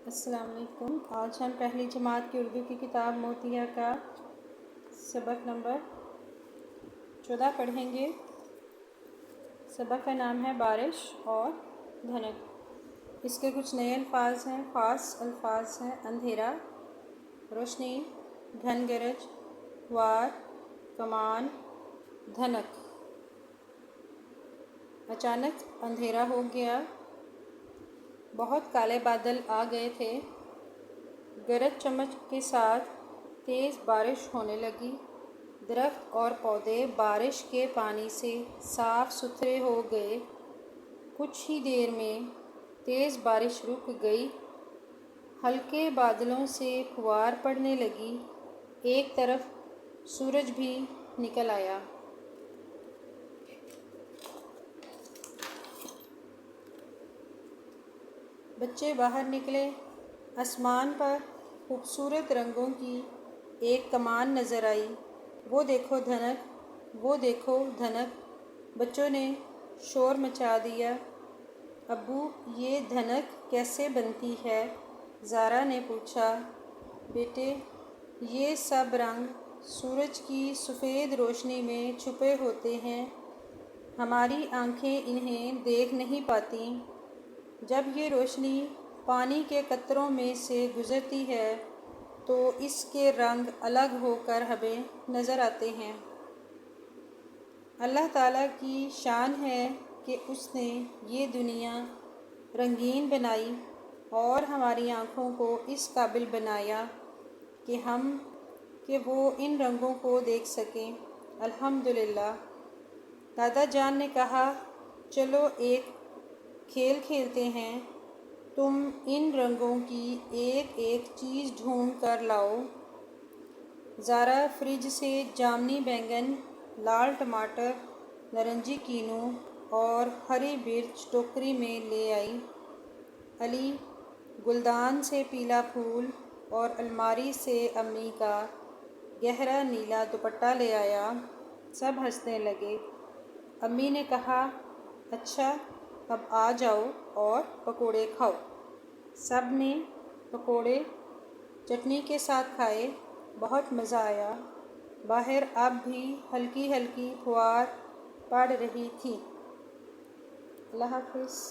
السلام علیکم۔ آج ہم پہلی جماعت کی اردو کی کتاب موتیہ کا سبق نمبر 14 پڑھیں گے۔ سبق کا نام ہے بارش اور دھنک۔ اس کے کچھ نئے الفاظ ہیں، خاص الفاظ ہیں: اندھیرا، روشنی، دھن گرج، فوار، کمان، دھنک۔ اچانک اندھیرا ہو گیا، بہت کالے بادل آ گئے تھے، گرج چمک کے ساتھ تیز بارش ہونے لگی، درخت اور پودے بارش کے پانی سے صاف ستھرے ہو گئے۔ کچھ ہی دیر میں تیز بارش رک گئی، ہلکے بادلوں سے فوار پڑنے لگی، ایک طرف سورج بھی نکل آیا۔ بچے باہر نکلے، آسمان پر خوبصورت رنگوں کی ایک کمان نظر آئی۔ وہ دیکھو دھنک، وہ دیکھو دھنک، بچوں نے شور مچا دیا۔ ابو، یہ دھنک کیسے بنتی ہے؟ زارا نے پوچھا۔ بیٹے، یہ سب رنگ سورج کی سفید روشنی میں چھپے ہوتے ہیں، ہماری آنکھیں انہیں دیکھ نہیں پاتیں۔ جب یہ روشنی پانی کے قطروں میں سے گزرتی ہے تو اس کے رنگ الگ ہو کر ہمیں نظر آتے ہیں۔ اللہ تعالیٰ کی شان ہے کہ اس نے یہ دنیا رنگین بنائی اور ہماری آنکھوں کو اس قابل بنایا کہ وہ ان رنگوں کو دیکھ سکیں۔ الحمدللہ۔ دادا جان نے کہا، چلو ایک کھیل کھیلتے ہیں، تم ان رنگوں کی ایک ایک چیز ڈھونڈ کر لاؤ۔ زارا فریج سے جامنی بینگن، لال ٹماٹر، نارنجی کینو اور ہری مرچ ٹوکری میں لے آئی۔ علی گلدان سے پیلا پھول اور الماری سے امی کا گہرا نیلا دوپٹہ لے آیا۔ سب ہنسنے لگے۔ امی نے کہا، اچھا اب آ جاؤ اور پکوڑے کھاؤ۔ سب نے پکوڑے چٹنی کے ساتھ کھائے، بہت مزہ آیا۔ باہر اب بھی ہلکی ہلکی فوار پڑ رہی تھی۔ اللہ حافظ۔